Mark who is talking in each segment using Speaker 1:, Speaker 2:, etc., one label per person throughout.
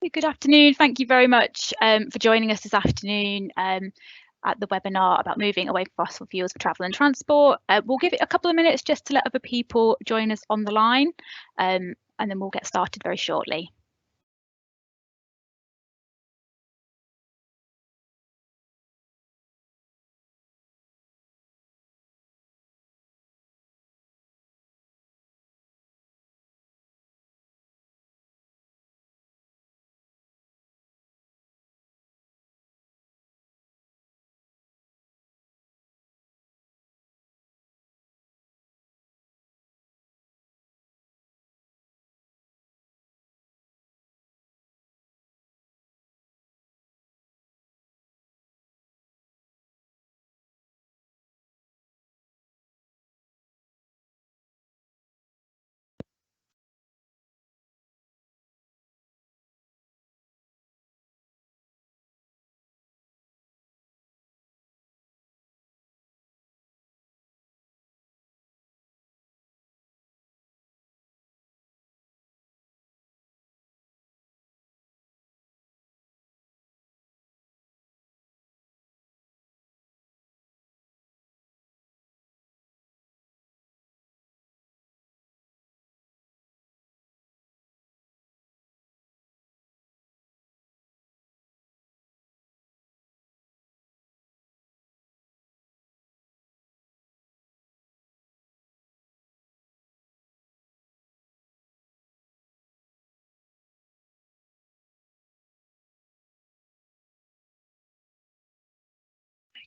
Speaker 1: Good afternoon. Thank you very much for joining us this afternoon at the webinar about moving away from fossil fuels for travel and transport. We'll give it a couple of minutes just to let other people join us on the line, and then we'll get started very shortly.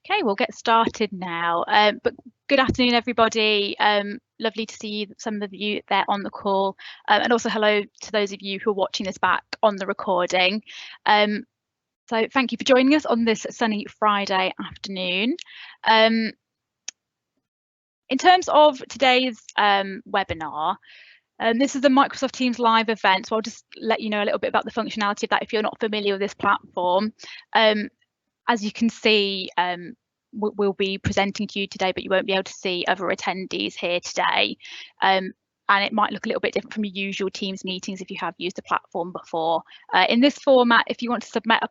Speaker 1: Okay, we'll get started now. But good afternoon, everybody. Lovely to see some of you there on the call, and also hello to those of you who are watching this back on the recording. So thank you for joining us on this sunny Friday afternoon. In terms of today's webinar, this is the Microsoft Teams live event, so I'll just let you know a little bit about the functionality of that if you're not familiar with this platform. As you can see, we'll be presenting to you today, but you won't be able to see other attendees here today. And it might look a little bit different from your usual Teams meetings if you have used the platform before. In this format, if you want to submit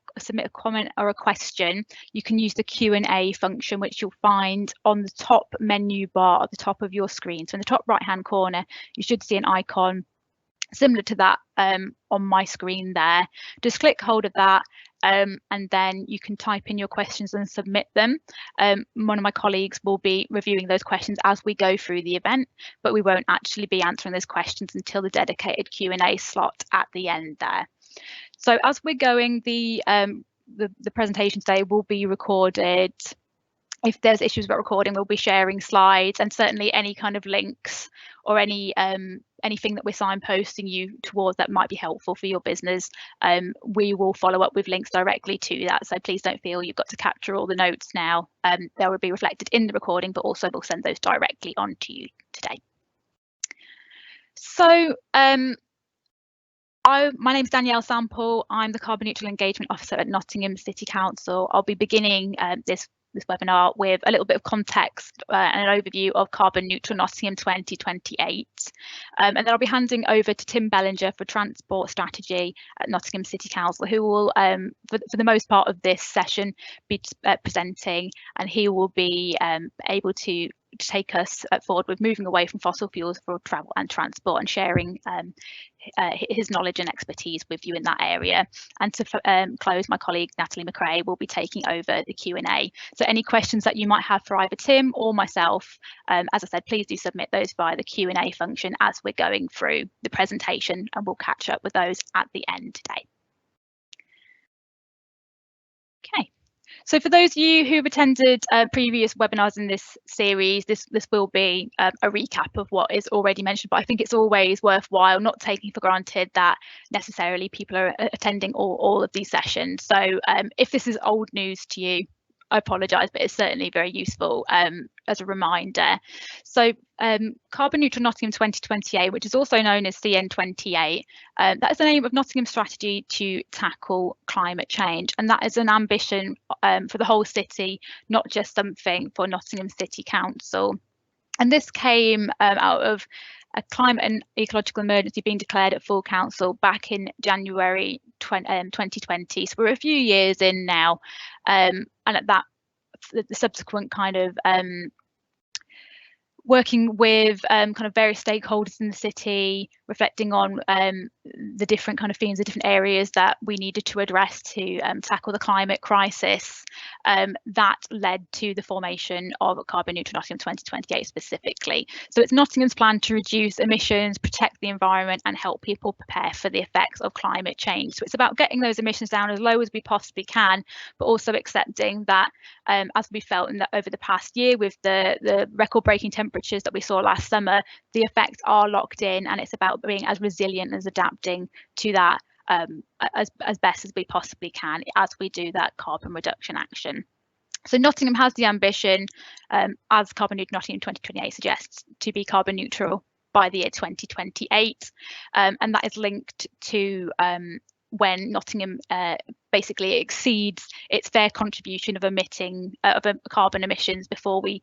Speaker 1: a comment or a question, you can use the Q&A function, which you'll find on the top menu bar at the top of your screen. So in the top right-hand corner, you should see an icon similar to that on my screen there. Just click hold of that, and then you can type in your questions and submit them. One of my colleagues will be reviewing those questions as we go through the event, but we won't actually be answering those questions until the dedicated Q&A slot at the end there. So as we're going, the presentation today will be recorded. If there's issues about recording, we'll be sharing slides, and certainly any kind of links or anything that we're signposting you towards that might be helpful for your business, we will follow up with links directly to that. So please don't feel you've got to capture all the notes now. They will be reflected in the recording, but also we'll send those directly on to you today. So my name is Danielle Sample. I'm the Carbon Neutral Engagement Officer at Nottingham City Council. I'll be beginning this webinar with a little bit of context and an overview of Carbon Neutral Nottingham 2028. And then I'll be handing over to Tim Bellinger for Transport Strategy at Nottingham City Council, who will, for the most part of this session, be presenting, and he will be able to take us forward with moving away from fossil fuels for travel and transport, and sharing his knowledge and expertise with you in that area. And to close, my colleague Natalie McRae will be taking over the Q&A. So any questions that you might have for either Tim or myself, as I said, please do submit those via the Q&A function as we're going through the presentation, and we'll catch up with those at the end today. Okay. So for those of you who've attended previous webinars in this series, this will be a recap of what is already mentioned, but I think it's always worthwhile not taking for granted that necessarily people are attending all of these sessions. So if this is old news to you, I apologise, but it's certainly very useful as a reminder. So Carbon Neutral Nottingham 2028, which is also known as CN28, that is the name of Nottingham's strategy to tackle climate change. And that is an ambition for the whole city, not just something for Nottingham City Council. And this came out of a climate and ecological emergency being declared at full council back in January 2020. So we're a few years in now, and at that, the subsequent kind of working with kind of various stakeholders in the city, reflecting on the different kind of themes, the different areas that we needed to address to tackle the climate crisis, that led to the formation of Carbon Neutral Nottingham 2028 specifically. So it's Nottingham's plan to reduce emissions, protect the environment and help people prepare for the effects of climate change. So it's about getting those emissions down as low as we possibly can, but also accepting that as we felt over the past year with the record-breaking temperatures that we saw last summer, the effects are locked in, and it's about being as resilient as adapting to that as best as we possibly can as we do that carbon reduction action. So Nottingham has the ambition, as Carbon Neutral Nottingham 2028 suggests, to be carbon neutral by the year 2028, and that is linked to when Nottingham basically exceeds its fair contribution of emitting carbon emissions before we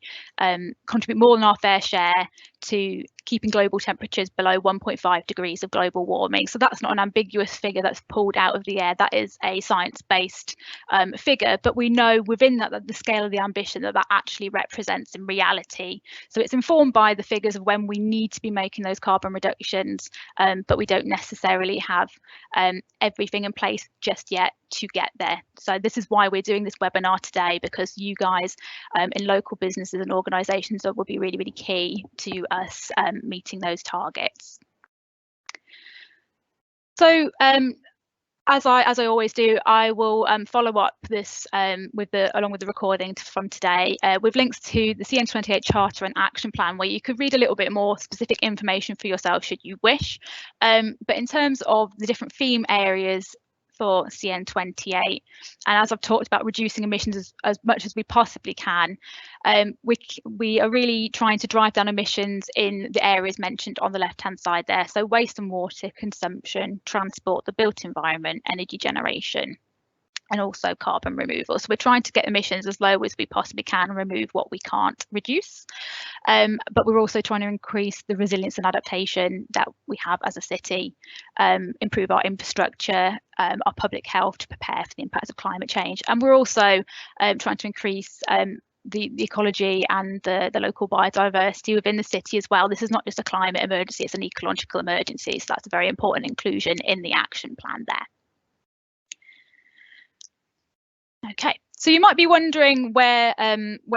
Speaker 1: contribute more than our fair share to keeping global temperatures below 1.5 degrees of global warming. So that's not an ambiguous figure that's pulled out of the air. That is a science-based figure, but we know within that the scale of the ambition that actually represents in reality. So it's informed by the figures of when we need to be making those carbon reductions, but we don't necessarily have everything in place just yet to get there. So this is why we're doing this webinar today, because you guys in local businesses and organisations will be really, really key to us meeting those targets. So as I always do, I will follow up this along with the recording from today with links to the CN28 Charter and Action Plan, where you could read a little bit more specific information for yourself should you wish. But in terms of the different theme areas for CN28, and as I've talked about reducing emissions as much as we possibly can, we are really trying to drive down emissions in the areas mentioned on the left hand side there. So waste and water consumption, transport, the built environment, energy generation, and also carbon removal. So we're trying to get emissions as low as we possibly can and remove what we can't reduce. But we're also trying to increase the resilience and adaptation that we have as a city, improve our infrastructure, our public health to prepare for the impacts of climate change. And we're also trying to increase the ecology and the local biodiversity within the city as well. This is not just a climate emergency, it's an ecological emergency. So that's a very important inclusion in the action plan there. Okay, so you might be wondering where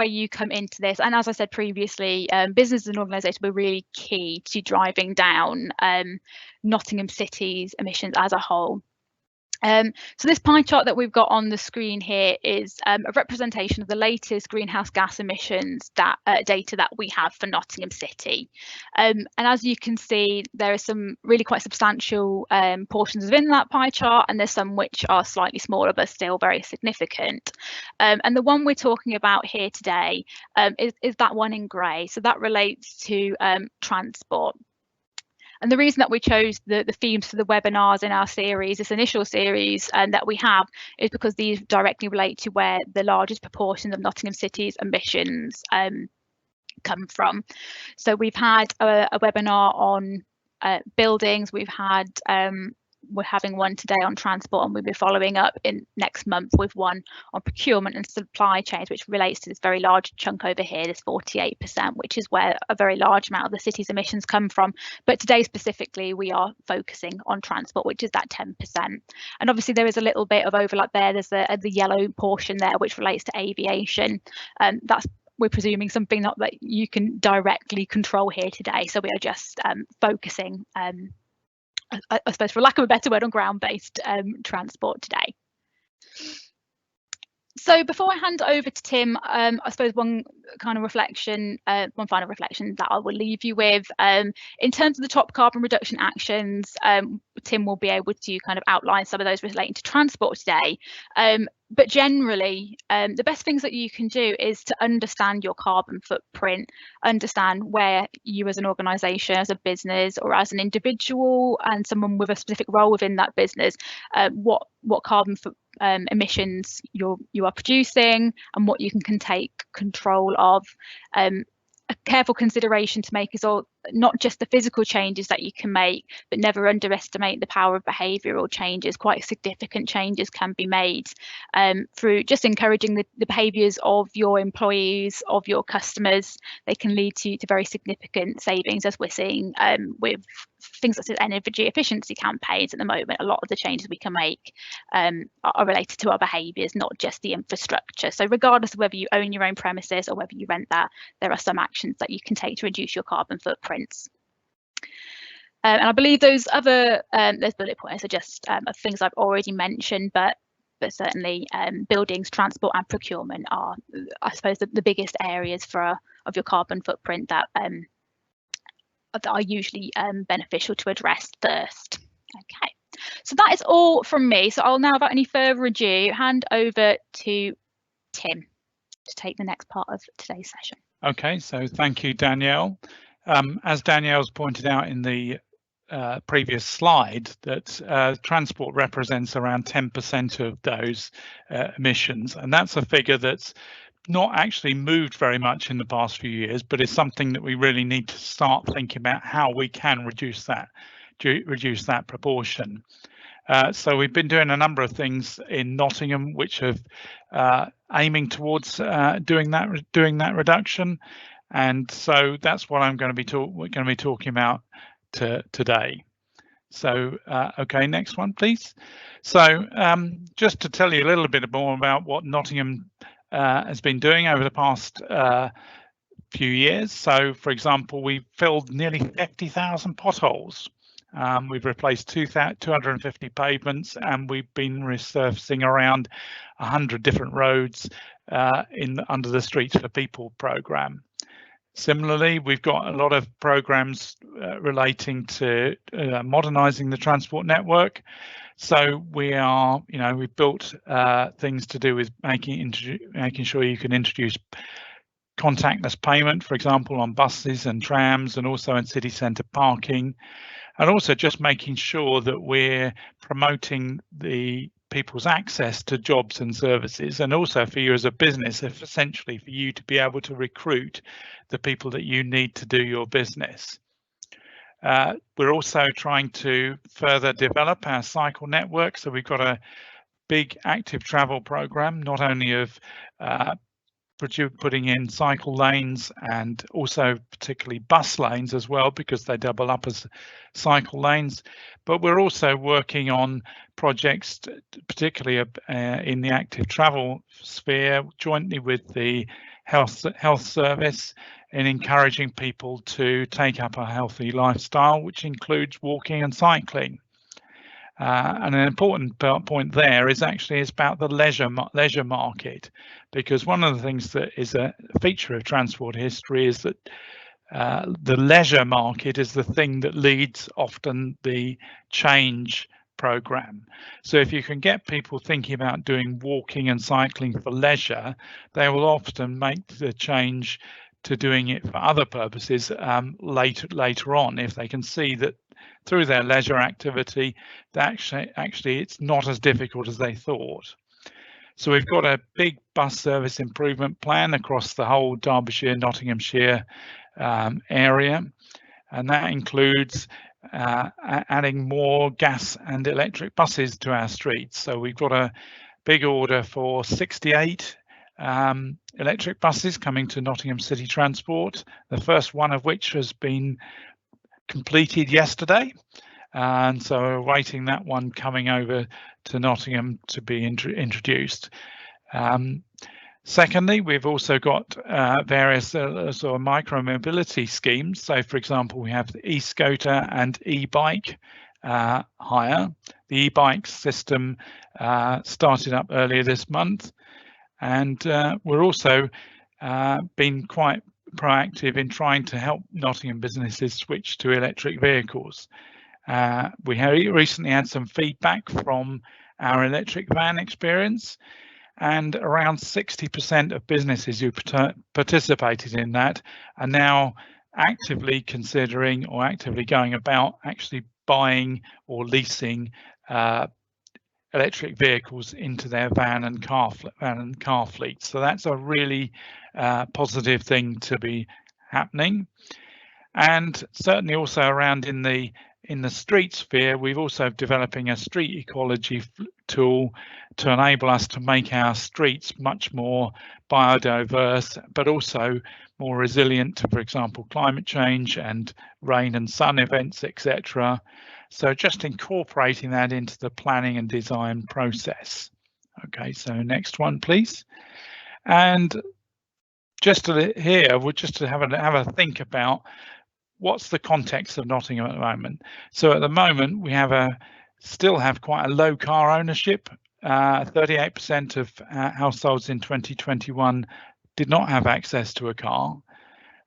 Speaker 1: you come into this, and as I said previously, businesses and organisations were really key to driving down Nottingham City's emissions as a whole. So this pie chart that we've got on the screen here is a representation of the latest greenhouse gas emissions data that we have for Nottingham City. And as you can see, there are some really quite substantial portions within that pie chart, and there's some which are slightly smaller but still very significant. And the one we're talking about here today is that one in grey. So that relates to transport. And the reason that we chose the themes for the webinars in our series, this initial series that we have, is because these directly relate to where the largest proportion of Nottingham City's emissions come from. So we've had a webinar on buildings, we're having one today on transport, and we'll be following up in next month with one on procurement and supply chains, which relates to this very large chunk over here, this 48%, which is where a very large amount of the city's emissions come from. But today specifically, we are focusing on transport, which is that 10%. And obviously there is a little bit of overlap there. There's the yellow portion there, which relates to aviation. We're presuming something not that you can directly control here today. So we are just focusing I suppose, for lack of a better word, on ground-based transport today. So before I hand over to Tim, I suppose one final reflection that I will leave you with. In terms of the top carbon reduction actions, Tim will be able to kind of outline some of those relating to transport today. But generally, the best things that you can do is to understand your carbon footprint, understand where you as an organisation, as a business, or as an individual, and someone with a specific role within that business, what carbon emissions you are producing and what you can take control of. A careful consideration to make is not just the physical changes that you can make, but never underestimate the power of behavioural changes. Quite significant changes can be made through just encouraging the behaviours of your employees, of your customers. They can lead to very significant savings, as we're seeing with things such as energy efficiency campaigns at the moment. A lot of the changes we can make are related to our behaviours, not just the infrastructure. So regardless of whether you own your own premises or whether you rent that, there are some actions that you can take to reduce your carbon footprints. And I believe those other those bullet points are just of things I've already mentioned, but certainly buildings, transport and procurement are, I suppose, the biggest areas of your carbon footprint that are usually beneficial to address first. Okay, so that is all from me. So I'll now, without any further ado, hand over to Tim to take the next part of today's session.
Speaker 2: Okay, so thank you, Danielle. As Danielle's pointed out in the previous slide, that transport represents around 10% of those emissions, and that's a figure that's not actually moved very much in the past few years, but it's something that we really need to start thinking about how we can reduce that proportion. So we've been doing a number of things in Nottingham which have aiming towards doing that reduction, and so that's what we're going to be talking about today. So okay, next one please. So just to tell you a little bit more about what Nottingham has been doing over the past few years. So for example, we've filled nearly 50,000 potholes. We've replaced 250 pavements, and we've been resurfacing around 100 different roads under the Streets for People programme. Similarly, we've got a lot of programs relating to modernising the transport network. So we've built things to do with making sure you can introduce contactless payment, for example, on buses and trams, and also in city centre parking, and also just making sure that we're promoting the people's access to jobs and services, and also for you as a business, essentially for you to be able to recruit the people that you need to do your business. We're also trying to further develop our cycle network. So we've got a big active travel program, not only of putting in cycle lanes and also particularly bus lanes as well, because they double up as cycle lanes, but we're also working on projects particularly in the active travel sphere jointly with the health service, in encouraging people to take up a healthy lifestyle, which includes walking and cycling. And an important point there is about the leisure market, because one of the things that is a feature of transport history is that the leisure market is the thing that leads often the change program. So if you can get people thinking about doing walking and cycling for leisure, they will often make the change to doing it for other purposes later on, if they can see that through their leisure activity that actually it's not as difficult as they thought. So we've got a big bus service improvement plan across the whole Derbyshire, Nottinghamshire area, and that includes adding more gas and electric buses to our streets. So we've got a big order for 68 electric buses coming to Nottingham City Transport, the first one of which has been completed yesterday, and so we're awaiting that one coming over to Nottingham to be introduced. Secondly, we've also got various sort of micro mobility schemes. So for example, we have the e-scooter and e-bike hire. The e-bike system started up earlier this month, and we're also been quite proactive in trying to help Nottingham businesses switch to electric vehicles. We have recently had some feedback from our electric van experience, and around 60% of businesses who participated in that are now actively considering or actively going about actually buying or leasing electric vehicles into their van and car fleet. So that's a really positive thing to be happening. And certainly also around in the street sphere, we've also developing a street ecology tool to enable us to make our streets much more biodiverse, but also more resilient to, for example, climate change and rain and sun events, etc. So just incorporating that into the planning and design process. Okay, so next one, please. And just here, we're just to have a think about what's the context of Nottingham at the moment. So at the moment, we still have quite a low car ownership. 38% of households in 2021 did not have access to a car.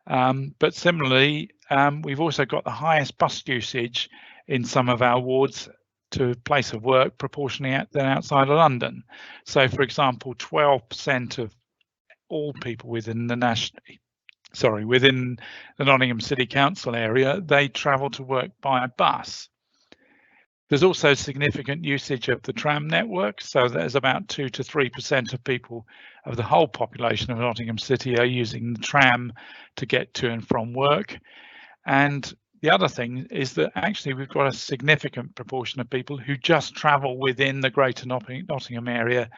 Speaker 2: But similarly, we've also got the highest bus usage in some of our wards to place of work proportionally than outside of London. So, for example, 12% of all people within the Nottingham City Council area, they travel to work by a bus. There's also significant usage of the tram network, so there's about 2 to 3% of people of the whole population of Nottingham City are using the tram to get to and from work. And the other thing is that actually we've got a significant proportion of people who just travel within the greater Nottingham area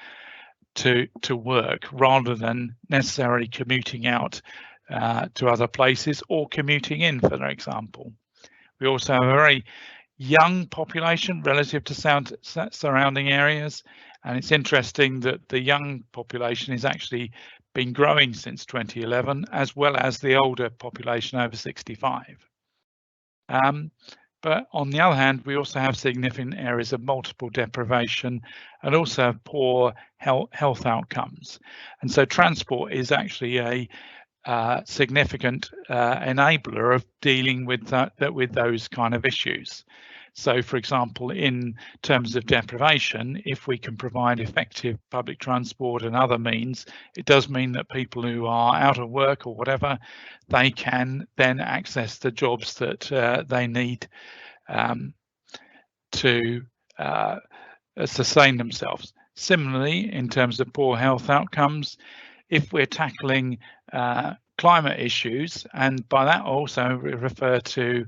Speaker 2: to work rather than necessarily commuting out to other places or commuting in, for example. We also have a very young population relative to surrounding areas, and it's interesting that the young population has actually been growing since 2011, as well as the older population over 65. But on the other hand, we also have significant areas of multiple deprivation and also poor health outcomes. And so transport is actually a significant enabler of dealing with those kind of issues. So, for example, in terms of deprivation, if we can provide effective public transport and other means, it does mean that people who are out of work or whatever, they can then access the jobs that they need to sustain themselves. Similarly, in terms of poor health outcomes, if we're tackling climate issues, and by that also refer to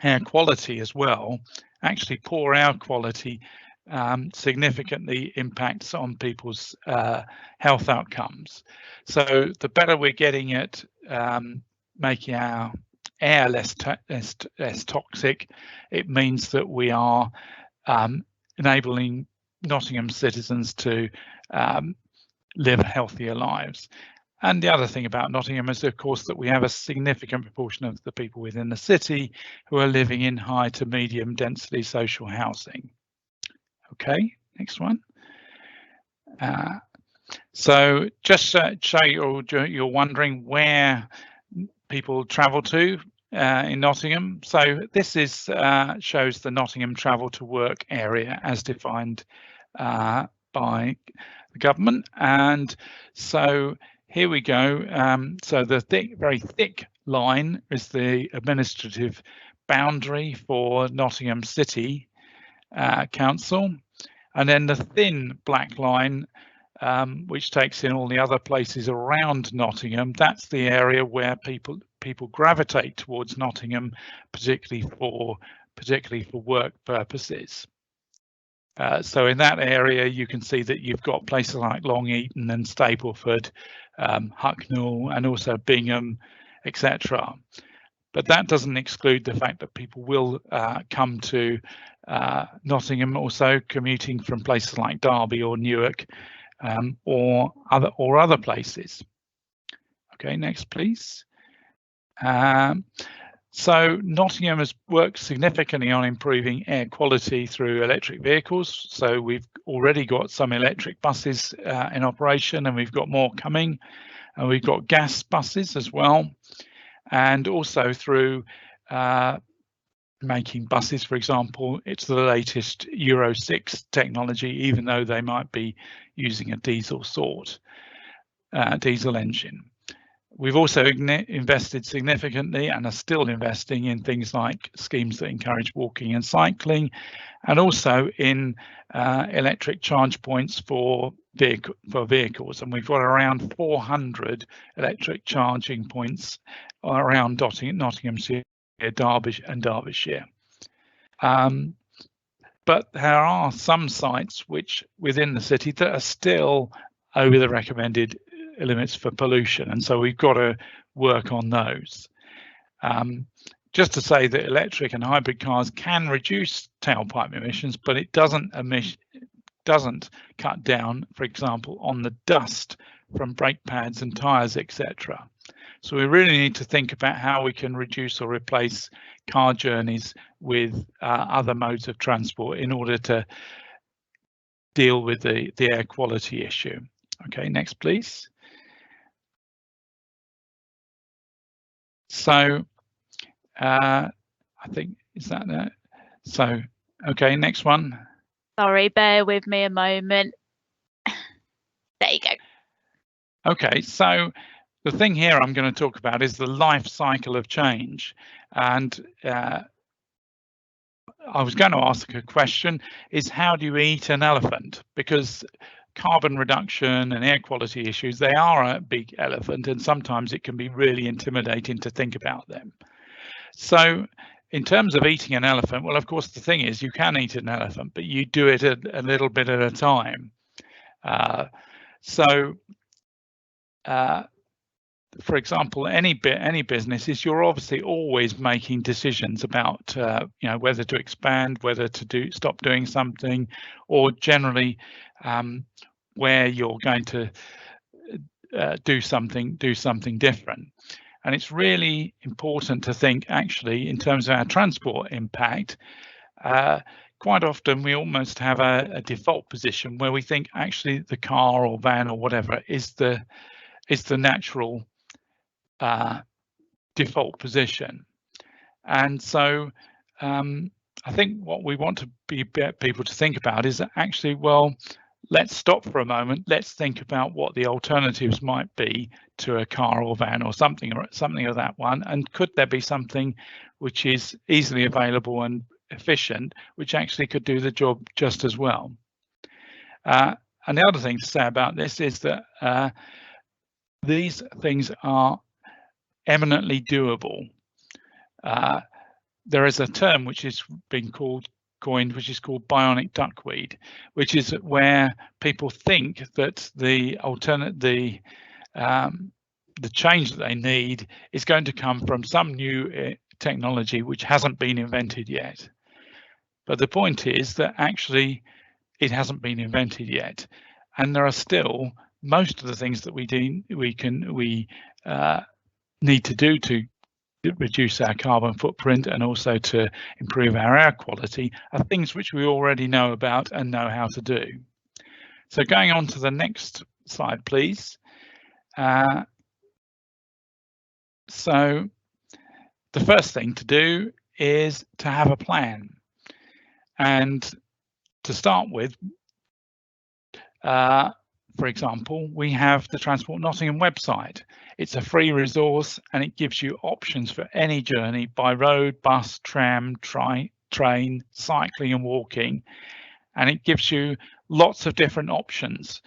Speaker 2: air quality as well, actually poor air quality significantly impacts on people's health outcomes. So the better we're getting at making our air less toxic, it means that we are enabling Nottingham citizens to live healthier lives. And the other thing about Nottingham is, of course, that we have a significant proportion of the people within the city who are living in high to medium density social housing. Okay, next one. So just show you're wondering where people travel to in Nottingham. So this is shows the Nottingham travel to work area as defined by the government. And so here we go. So the very thick line is the administrative boundary for Nottingham City Council, and then the thin black line, which takes in all the other places around Nottingham, that's the area where people gravitate towards Nottingham, particularly for work purposes. So in that area, you can see that you've got places like Long Eaton and Stapleford, Hucknall, and also Bingham, etc. But that doesn't exclude the fact that people will come to Nottingham, also commuting from places like Derby or Newark, or other places. Okay, next, please. So Nottingham has worked significantly on improving air quality through electric vehicles. So we've already got some electric buses in operation, and we've got more coming. And we've got gas buses as well. And also through making buses, for example, it's the latest Euro 6 technology, even though they might be using a diesel engine. We've also invested significantly and are still investing in things like schemes that encourage walking and cycling, and also in electric charge points for vehicles, and we've got around 400 electric charging points around Nottingham City, Derbyshire. But there are some sites which within the city that are still over the recommended limits for pollution, and so we've got to work on those. Just to say that electric and hybrid cars can reduce tailpipe emissions, but it doesn't cut down, for example, on the dust from brake pads and tyres, etc. So we really need to think about how we can reduce or replace car journeys with other modes of transport in order to deal with the air quality issue. Okay, next please. So I think, is that it? So, okay, next one.
Speaker 1: Sorry, bear with me a moment. There you go.
Speaker 2: Okay, so the thing here I'm going to talk about is the life cycle of change. And I was going to ask a question, is how do you eat an elephant? Because carbon reduction and air quality issues, they are a big elephant, and sometimes it can be really intimidating to think about them. So in terms of eating an elephant, well, of course, the thing is you can eat an elephant, but you do it a little bit at a time. For example, any business is you're obviously always making decisions about whether to expand, whether to stop doing something, or generally where you're going to do something different. And it's really important to think actually in terms of our transport impact. Quite often we almost have a default position where we think actually the car or van or whatever is the natural default position. And so I think what we want to get people to think about is that actually, well, let's stop for a moment. Let's think about what the alternatives might be to a car or van or something of that one. And could there be something which is easily available and efficient, which actually could do the job just as well? And the other thing to say about this is that these things are eminently doable. There is a term which has been coined, which is called bionic duckweed, which is where people think that the change that they need is going to come from some new technology which hasn't been invented yet. But the point is that actually it hasn't been invented yet, and there are still most of the things that we need to do to reduce our carbon footprint and also to improve our air quality are things which we already know about and know how to do. So going on to the next slide, please. So the first thing to do is to have a plan. And to start with, for example, we have the Transport Nottingham website. It's a free resource and it gives you options for any journey by road, bus, tram, train, cycling and walking. And it gives you lots of different options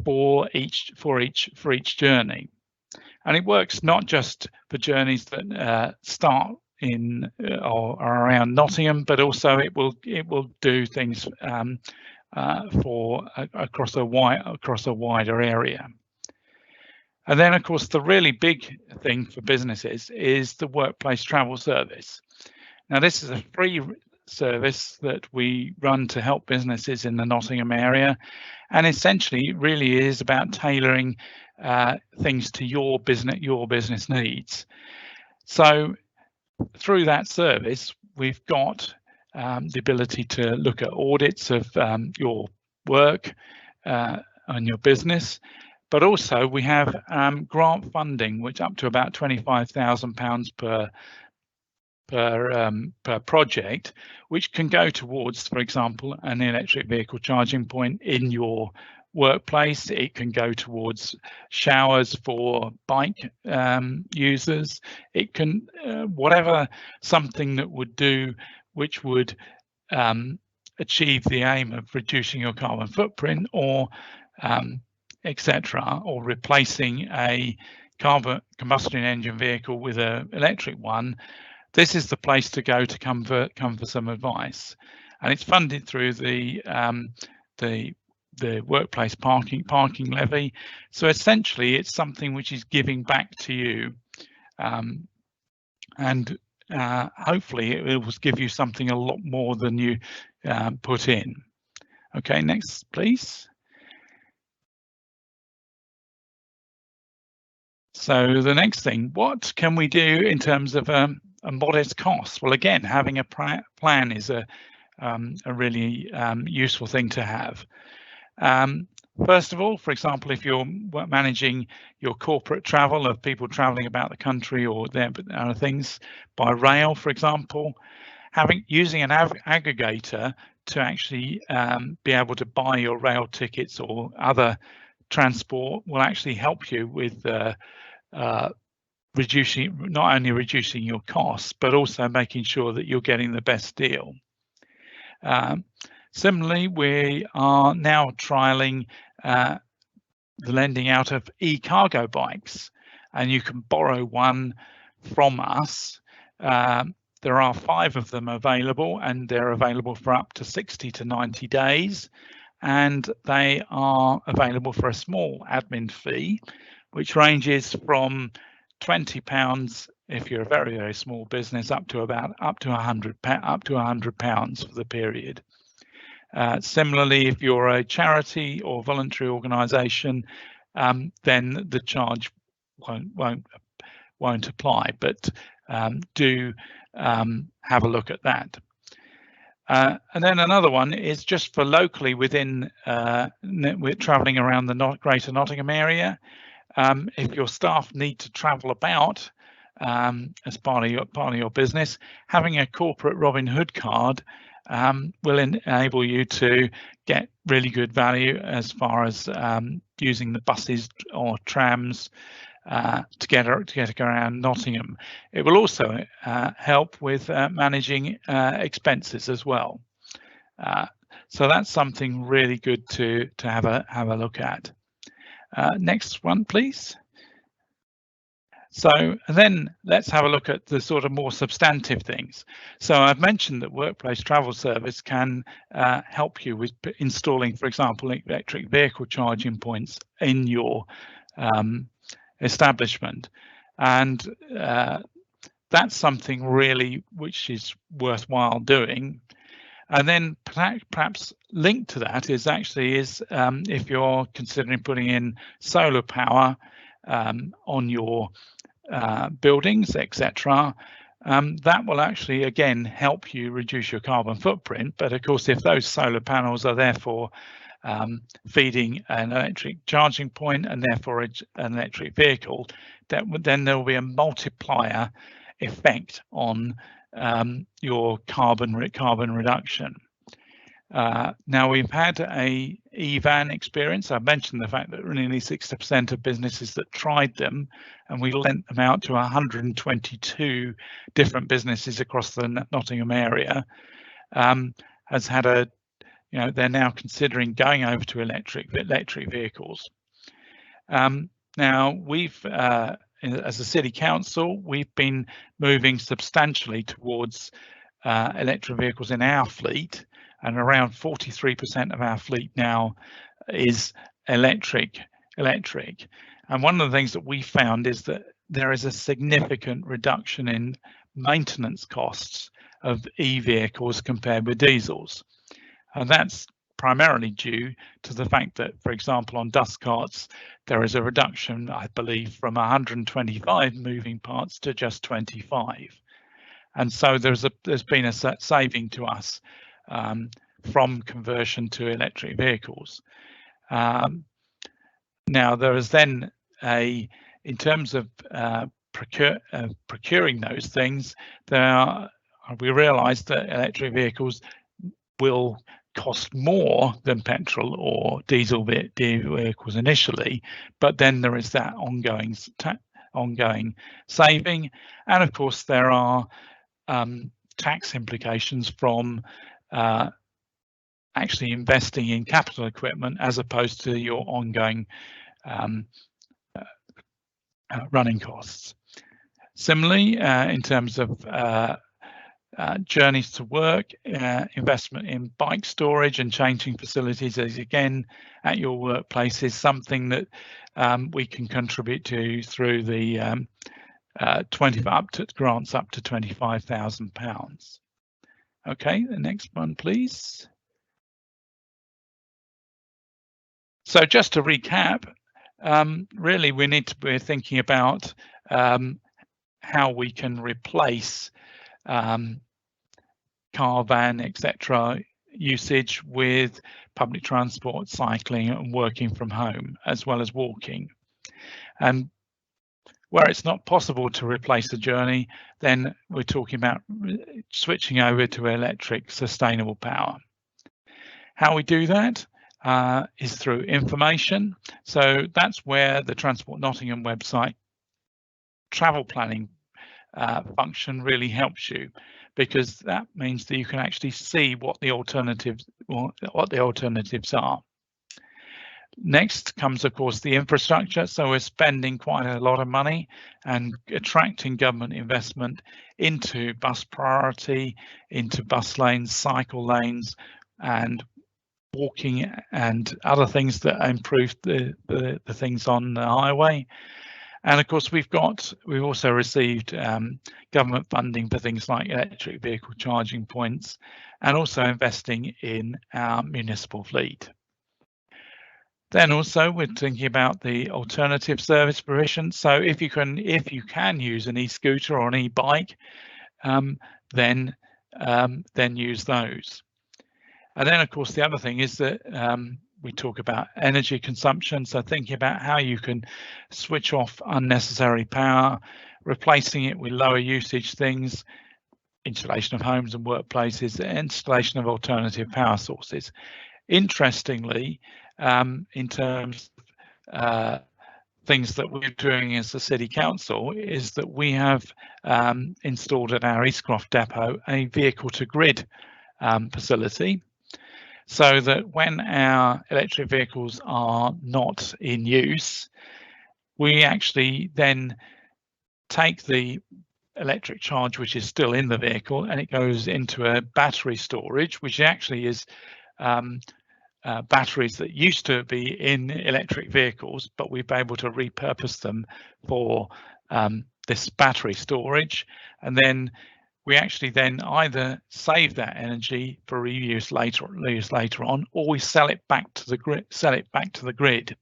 Speaker 2: for each journey. And it works not just for journeys that start in or around Nottingham, but also it will do things across a wider area. And then, of course, the really big thing for businesses is the workplace travel service. Now, this is a free service that we run to help businesses in the Nottingham area, and essentially it really is about tailoring things to your business needs. So through that service, we've got the ability to look at audits of your work and your business, but also we have grant funding, which up to about £25,000 per project, which can go towards, for example, an electric vehicle charging point in your workplace. It can go towards showers for bike users. It can whatever something that would do which would achieve the aim of reducing your carbon footprint or etc., or replacing a carbon combustion engine vehicle with an electric one, this is the place to go to come for some advice. And it's funded through the workplace parking levy. So essentially, it's something which is giving back to you, and hopefully it will give you something a lot more than you put in. Okay, next, please. So the next thing, what can we do in terms of a modest cost? Well, again, having a plan is a really useful thing to have. First of all, for example, if you're managing your corporate travel of people traveling about the country or there other things by rail, for example, using an aggregator to actually be able to buy your rail tickets or other transport will actually help you with not only reducing your costs, but also making sure that you're getting the best deal. Similarly, we are now trialing the lending out of e-cargo bikes, and you can borrow one from us. There are 5 of them available, and they're available for up to 60 to 90 days, and they are available for a small admin fee, which ranges from £20 if you're a very, very small business, up to £100 for the period. Similarly, if you're a charity or voluntary organisation, then the charge won't apply. But do have a look at that. And then another one is just for locally within. We're travelling around the Greater Nottingham area. If your staff need to travel about as part of your business, having a corporate Robin Hood card will enable you to get really good value as far as using the buses or trams to get around Nottingham. It will also help with managing expenses as well. So that's something really good to have a look at. Next one, please. So, and then let's have a look at the sort of more substantive things. So I've mentioned that Workplace Travel Service can help you with installing, for example, electric vehicle charging points in your establishment. And that's something really which is worthwhile doing. And then perhaps linked to that is if you're considering putting in solar power on your buildings, etc., that will actually again help you reduce your carbon footprint. But of course, if those solar panels are therefore feeding an electric charging point and therefore an electric vehicle, then there will be a multiplier effect on your carbon reduction. Now we've had a e-van experience. I mentioned the fact that nearly 60% of businesses that tried them, and we lent them out to 122 different businesses across the Nottingham area, has had they're now considering going over to electric vehicles. Now we've as a city council, we've been moving substantially towards electric vehicles in our fleet, and around 43% of our fleet now is electric. And one of the things that we found is that there is a significant reduction in maintenance costs of e-vehicles compared with diesels. And that's primarily due to the fact that, for example, on dust carts, there is a reduction, I believe, from 125 moving parts to just 25. And so there's been a saving to us from conversion to electric vehicles. Now there is then in terms of procuring those things, we realised that electric vehicles will cost more than petrol or diesel vehicles initially, but then there is that ongoing saving, and of course there are tax implications from actually investing in capital equipment as opposed to your ongoing running costs. Similarly, in terms of journeys to work, investment in bike storage and changing facilities is again at your workplace is something that we can contribute to through the grants up to £25,000. Okay, the next one, please. So just to recap, really we need to be thinking about how we can replace car, van, etc. usage with public transport, cycling and working from home, as well as walking. And where it's not possible to replace a journey, then we're talking about switching over to electric sustainable power. How we do that is through information. So that's where the Transport Nottingham website travel planning function really helps you, because that means that you can actually see what the alternatives are. Next comes, of course, the infrastructure. So we're spending quite a lot of money and attracting government investment into bus priority, into bus lanes, cycle lanes, and walking and other things that improve the things on the highway. And of course, we've also received government funding for things like electric vehicle charging points, and also investing in our municipal fleet. Then also we're thinking about the alternative service provision. So if you can use an e-scooter or an e-bike, then use those. And then of course the other thing is that we talk about energy consumption. So thinking about how you can switch off unnecessary power, replacing it with lower usage things, insulation of homes and workplaces, installation of alternative power sources. Interestingly, in terms of things that we're doing as the City Council, is that we have installed at our Eastcroft depot a vehicle to grid facility, so that when our electric vehicles are not in use, we actually then take the electric charge which is still in the vehicle and it goes into a battery storage, which actually is batteries that used to be in electric vehicles, but we've been able to repurpose them for this battery storage, and then we actually then either save that energy for reuse later on, or we sell it back to the grid.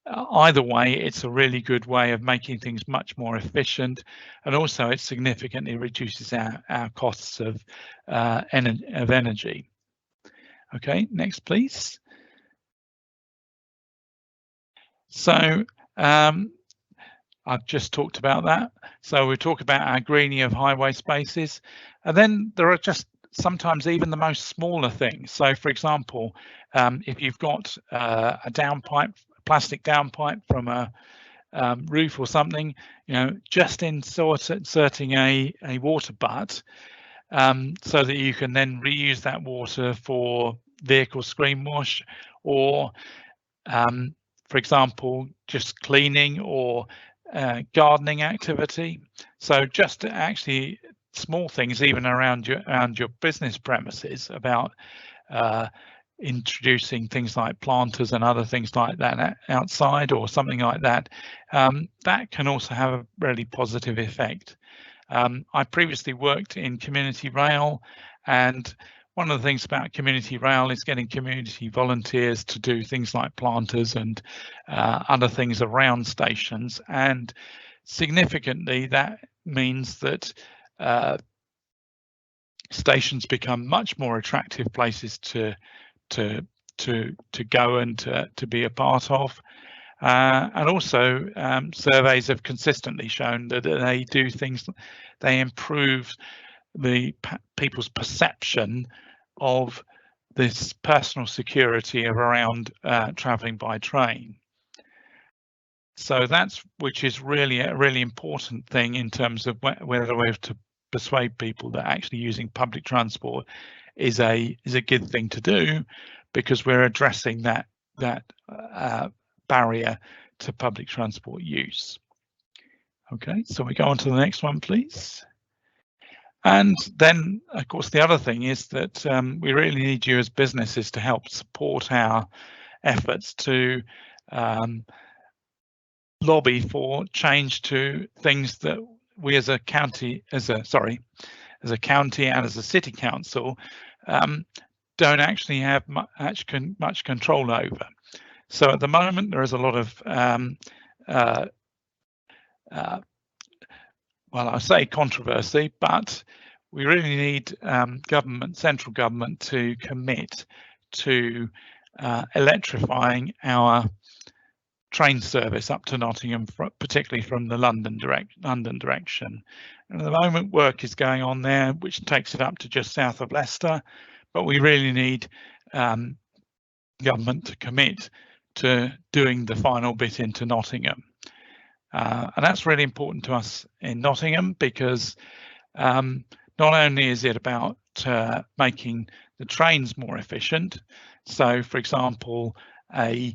Speaker 2: Either way, it's a really good way of making things much more efficient, and also it significantly reduces our costs of energy. Okay, next please. So I've just talked about that. So we talk about our greening of highway spaces, and then there are just sometimes even the most smaller things. So for example, if you've got a downpipe, plastic downpipe from a roof or something, just inserting a water butt so that you can then reuse that water for vehicle screen wash, or for example, just cleaning or gardening activity. So just actually small things even around your business premises, about introducing things like planters and other things like that outside, or something like that, that can also have a really positive effect. I previously worked in community rail, and one of the things about community rail is getting community volunteers to do things like planters and other things around stations, and significantly that means that stations become much more attractive places to go and to be a part of. And also surveys have consistently shown that they improve the people's perception of this personal security of around travelling by train. So which is really a really important thing in terms of whether we have to persuade people that actually using public transport is a good thing to do, because we're addressing that barrier to public transport use. Okay, so we go on to the next one, please. And then, of course, the other thing is that we really need you as businesses to help support our efforts to lobby for change to things that we as a county, as a county and as a city council don't actually have much control over. So at the moment there is a lot of well, I say controversy, but we really need central government to commit to electrifying our train service up to Nottingham, particularly from the London direction. And at the moment, work is going on there, which takes it up to just south of Leicester, but we really need government to commit to doing the final bit into Nottingham. And that's really important to us in Nottingham, because not only is it about making the trains more efficient. So, for example, a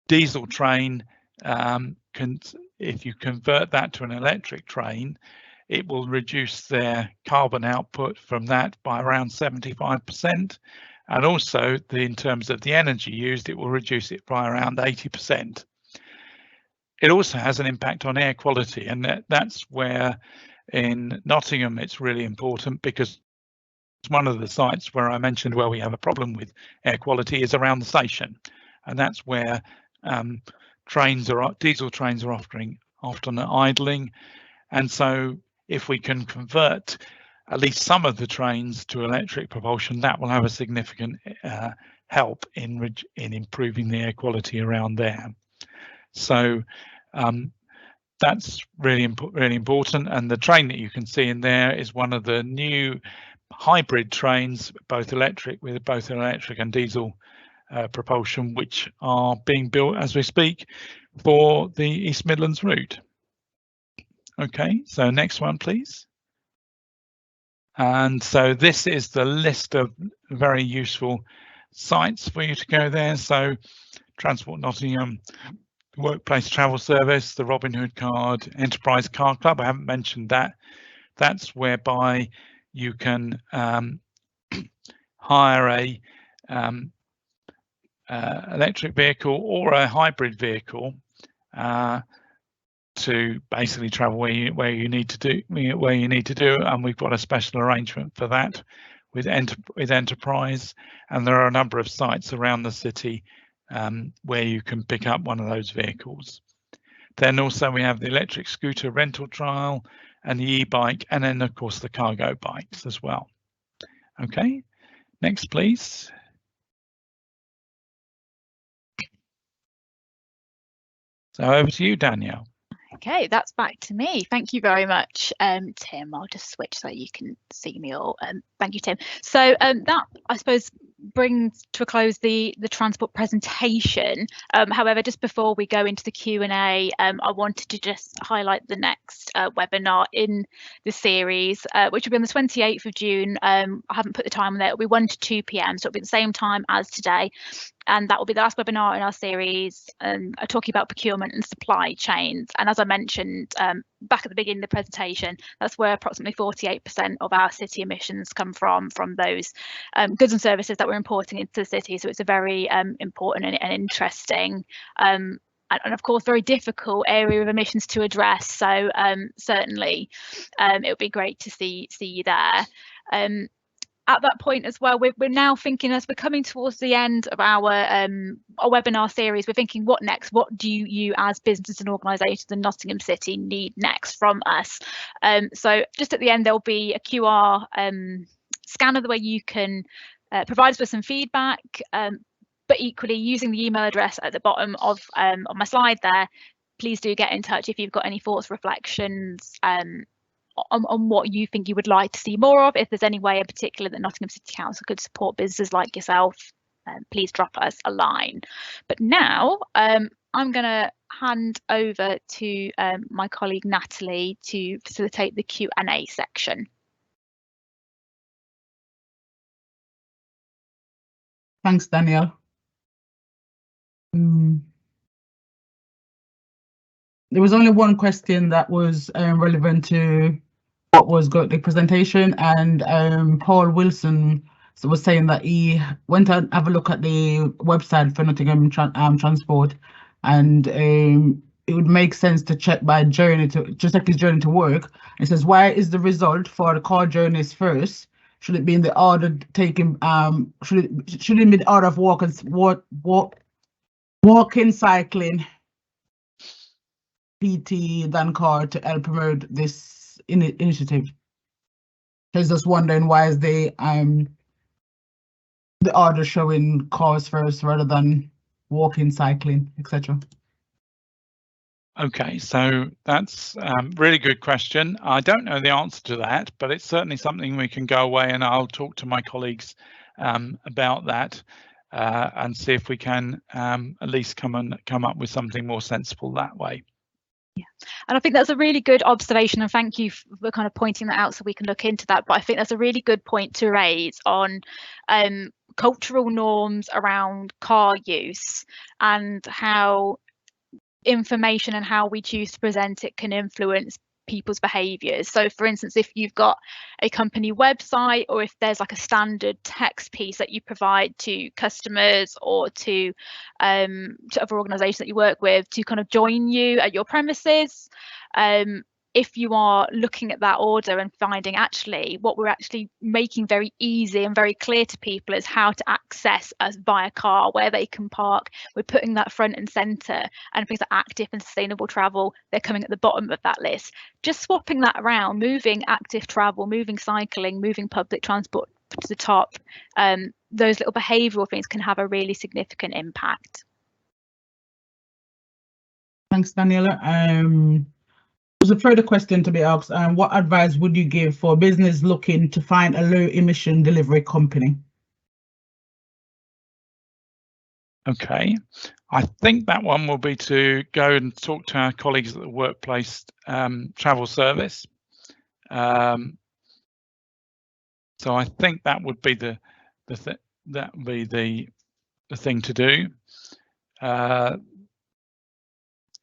Speaker 2: diesel train if you convert that to an electric train, it will reduce their carbon output from that by around 75%. And also, in terms of the energy used, it will reduce it by around 80%. It also has an impact on air quality, and that's where in Nottingham it's really important, because one of the sites where I mentioned where we have a problem with air quality is around the station, and that's where diesel trains are often idling. And so if we can convert at least some of the trains to electric propulsion, that will have a significant help in improving the air quality around there. So that's really important. And the train that you can see in there is one of the new hybrid trains, both electric and diesel propulsion, which are being built as we speak for the East Midlands route. Okay, so next one, please. And so this is the list of very useful sites for you to go there. So Transport Nottingham, Workplace Travel Service, the Robin Hood card, Enterprise Car Club. I haven't mentioned that. That's whereby you can hire a electric vehicle or a hybrid vehicle to basically travel where you need to do, and we've got a special arrangement for that with Enterprise, and there are a number of sites around the city where you can pick up one of those vehicles. Then also we have the electric scooter rental trial and the e-bike, and then of course the cargo bikes as well. Okay, next please. So over to you, Danielle.
Speaker 1: Okay, that's back to me. Thank you very much, Tim. I'll just switch so you can see me all. Thank you, Tim. So that, I suppose, brings to a close the transport presentation. However, just before we go into the Q&A, I wanted to just highlight the next webinar in the series, which will be on the 28th of June. I haven't put the time on there. It'll be 1 to 2 p.m, so it'll be the same time as today. And that will be the last webinar in our series, talking about procurement and supply chains. And as I mentioned back at the beginning of the presentation, that's where approximately 48% of our city emissions come from those goods and services that we're importing into the city. So it's a very important and interesting and of course very difficult area of emissions to address. So certainly it would be great to see you there. At that point as well, we're now thinking, as we're coming towards the end of our webinar series, we're thinking, what next? What do you as businesses and organisations in Nottingham City need next from us? So just at the end, there'll be a QR scanner where you can provide us with some feedback, but equally using the email address at the bottom of my slide there, please do get in touch if you've got any thoughts, reflections, on what you think you would like to see more of. If there's any way in particular that Nottingham City Council could support businesses like yourself, please drop us a line. But now I'm going to hand over to my colleague Natalie to facilitate the Q&A section.
Speaker 3: Thanks, Danielle. There was only one question that was relevant to what was the presentation, and Paul Wilson was saying that he went to have a look at the website for Nottingham Transport, and it would make sense to check by journey to check his journey to work. It says, why is the result for the car journeys first? Should it be in the order taken? Should it be the order of walking, cycling, PT, than car to help promote this initiative? He's just wondering why is the order showing cars first rather than walking, cycling, etc.
Speaker 2: Okay, so that's a really good question. I don't know the answer to that, but it's certainly something we can go away and I'll talk to my colleagues about that and see if we can at least come up with something more sensible that way.
Speaker 1: Yeah, and I think that's a really good observation, and thank you for kind of pointing that out so we can look into that. But I think that's a really good point to raise on cultural norms around car use and how information and how we choose to present it can influence people's behaviors. So for instance, if you've got a company website, or if there's like a standard text piece that you provide to customers or to other organizations that you work with to kind of join you at your premises, if you are looking at that order and finding actually what we're actually making very easy and very clear to people is how to access us via car, where they can park, we're putting that front and center, and things like active and sustainable travel, they're coming at the bottom of that list. Just swapping that around, moving active travel, moving cycling, moving public transport to the top, those little behavioural things can have a really significant impact.
Speaker 3: Thanks, Daniela. There's a further question to be asked. What advice would you give for a business looking to find a low emission delivery company?
Speaker 2: Okay, I think that one will be to go and talk to our colleagues at the Workplace Travel Service. So I think that would be the thing to do. It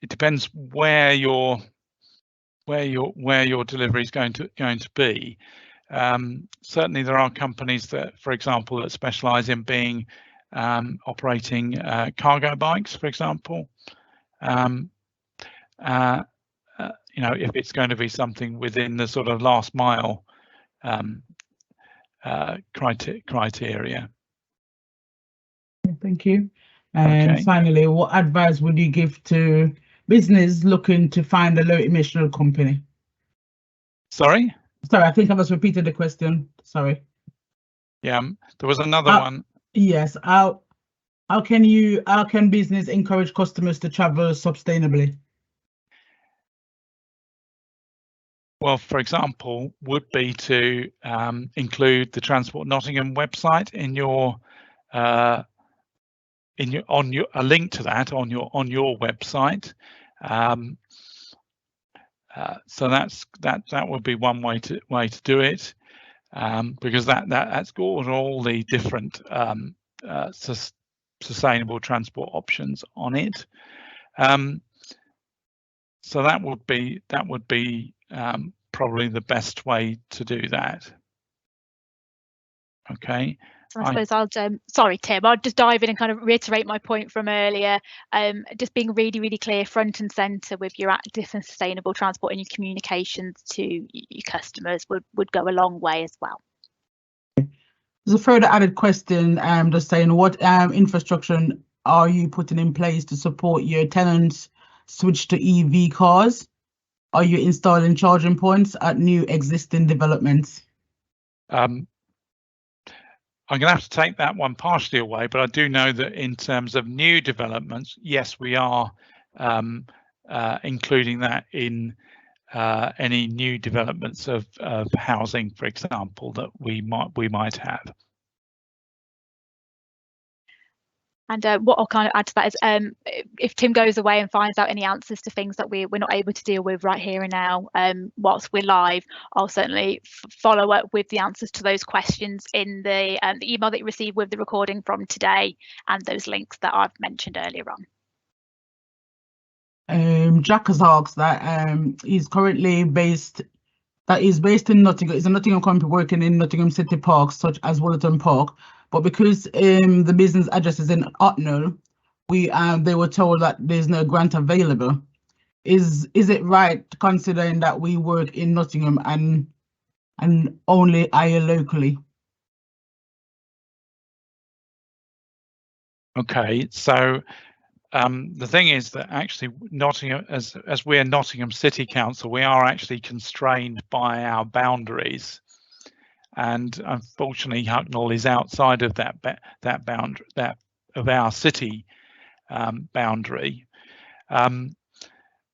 Speaker 2: depends where your delivery is going to be. Certainly, there are companies that, for example, that specialise in being operating cargo bikes, for example. You know, if it's going to be something within the sort of last mile criteria.
Speaker 3: Thank you. And
Speaker 2: okay.
Speaker 3: Finally, what advice would you give to business looking to find a low emission company?
Speaker 2: Sorry,
Speaker 3: I think I just repeated the question. Sorry.
Speaker 2: Yeah, there was another one.
Speaker 3: Yes. How can business encourage customers to travel sustainably?
Speaker 2: Well, for example, would be to include the Transport Nottingham website in your a link to that on your website. So that would be one way to do it, because that's got all the different sustainable transport options on it. So that would be probably the best way to do that. Okay.
Speaker 1: So I suppose I'll sorry, Tim, I'll just dive in and kind of reiterate my point from earlier. Just being really, really clear front and centre with your active and sustainable transport and your communications to your customers would go a long way as well.
Speaker 3: There's a further added question, just saying, what infrastructure are you putting in place to support your tenants switch to EV cars? Are you installing charging points at new existing developments?
Speaker 2: I'm going to have to take that one partially away, but I do know that in terms of new developments, yes, we are including that in any new developments of housing, for example, that we might have.
Speaker 1: And what I'll kind of add to that is if Tim goes away and finds out any answers to things that we're not able to deal with right here and now whilst we're live, I'll certainly follow up with the answers to those questions in the email that you receive with the recording from today and those links that I've mentioned earlier on.
Speaker 3: Jack has asked that he's currently based in Nottingham. It's a Nottingham company working in Nottingham City parks such as Woollerton Park, but because the business address is in Hucknall, they were told that there's no grant available. Is it right, considering that we work in Nottingham and only hire locally?
Speaker 2: Okay, so the thing is that actually Nottingham, as we're Nottingham City Council, we are actually constrained by our boundaries, and unfortunately Hucknall is outside of that boundary, of our city boundary.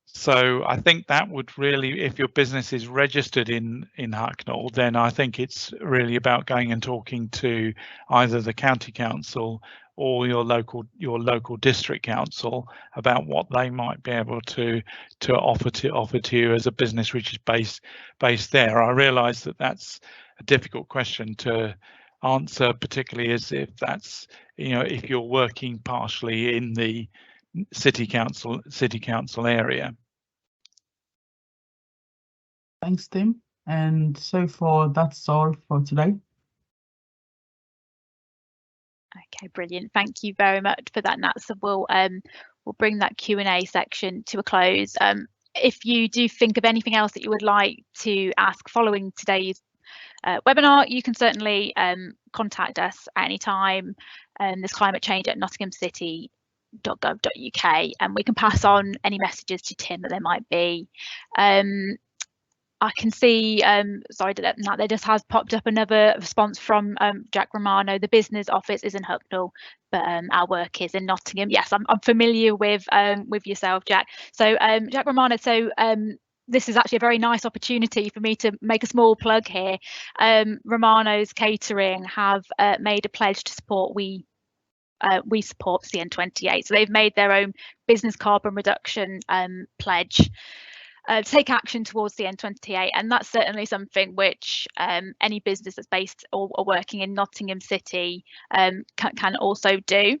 Speaker 2: So I think that would really, if your business is registered in Hucknall, then I think it's really about going and talking to either the county council or your local district council about what they might be able to offer to you as a business which is based there. I realise that that's a difficult question to answer, particularly as if that's, if you're working partially in the city council area.
Speaker 3: Thanks, Tim. And so far, that's all for today.
Speaker 1: Okay, brilliant. Thank you very much for that, Nat. So we'll bring that Q&A section to a close. If you do think of anything else that you would like to ask following today's webinar, you can certainly contact us at any time. There's climate change at nottinghamcity.gov.uk, and we can pass on any messages to Tim that there might be. I can see, sorry, that there just has popped up another response from Jack Romano. The business office is in Hucknall, but our work is in Nottingham. Yes, I'm familiar with yourself, Jack. So Jack Romano, so this is actually a very nice opportunity for me to make a small plug here. Romano's Catering have made a pledge to support we support CN28. So they've made their own business carbon reduction pledge. Take action towards CN28, and that's certainly something which any business that's based or working in Nottingham City can also do.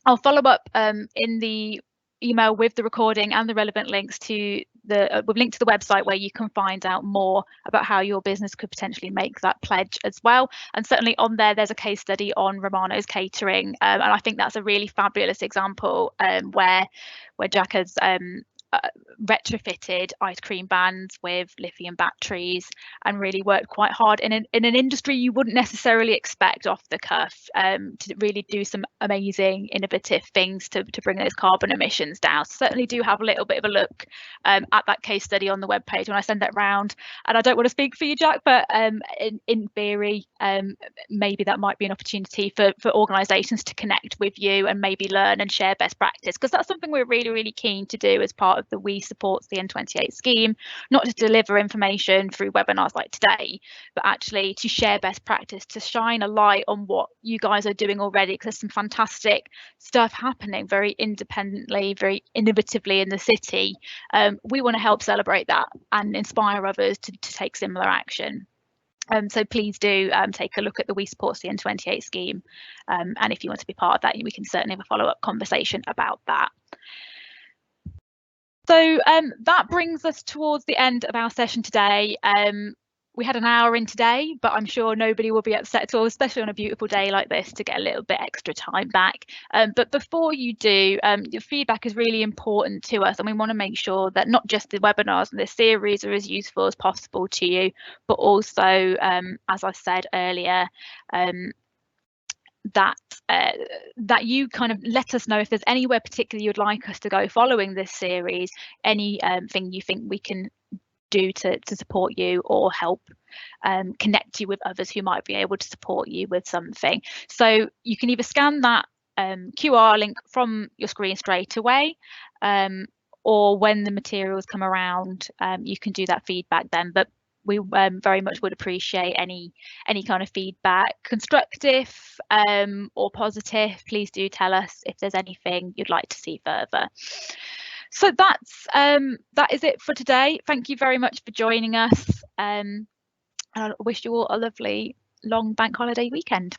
Speaker 1: I'll follow up in the email with the recording and the relevant links to we've linked to the website where you can find out more about how your business could potentially make that pledge as well. And certainly on there's a case study on Romano's Catering, and I think that's a really fabulous example where Jack has retrofitted ice cream vans with lithium batteries and really worked quite hard in an industry you wouldn't necessarily expect off the cuff to really do some amazing innovative things to bring those carbon emissions down. So certainly do have a little bit of a look at that case study on the webpage when I send that round. And I don't want to speak for you, Jack, but in theory maybe that might be an opportunity for organisations to connect with you and maybe learn and share best practice, because that's something we're really keen to do as part of the We Support CN28 scheme, not to deliver information through webinars like today, but actually to share best practice, to shine a light on what you guys are doing already, because there's some fantastic stuff happening very independently, very innovatively in the city. We want to help celebrate that and inspire others to take similar action. So please do take a look at the We Support CN28 scheme, and if you want to be part of that, we can certainly have a follow-up conversation about that. So that brings us towards the end of our session today. We had an hour in today, but I'm sure nobody will be upset at all, especially on a beautiful day like this, to get a little bit extra time back. But before you do, your feedback is really important to us, and we want to make sure that not just the webinars and this series are as useful as possible to you, but also, as I said earlier, that you kind of let us know if there's anywhere particularly you'd like us to go following this series, any thing you think we can do to support you or help connect you with others who might be able to support you with something. So you can either scan that QR link from your screen straight away, or when the materials come around, you can do that feedback then. But we very much would appreciate any kind of feedback, constructive or positive. Please do tell us if there's anything you'd like to see further. So that is it for today. Thank you very much for joining us, and I wish you all a lovely long bank holiday weekend.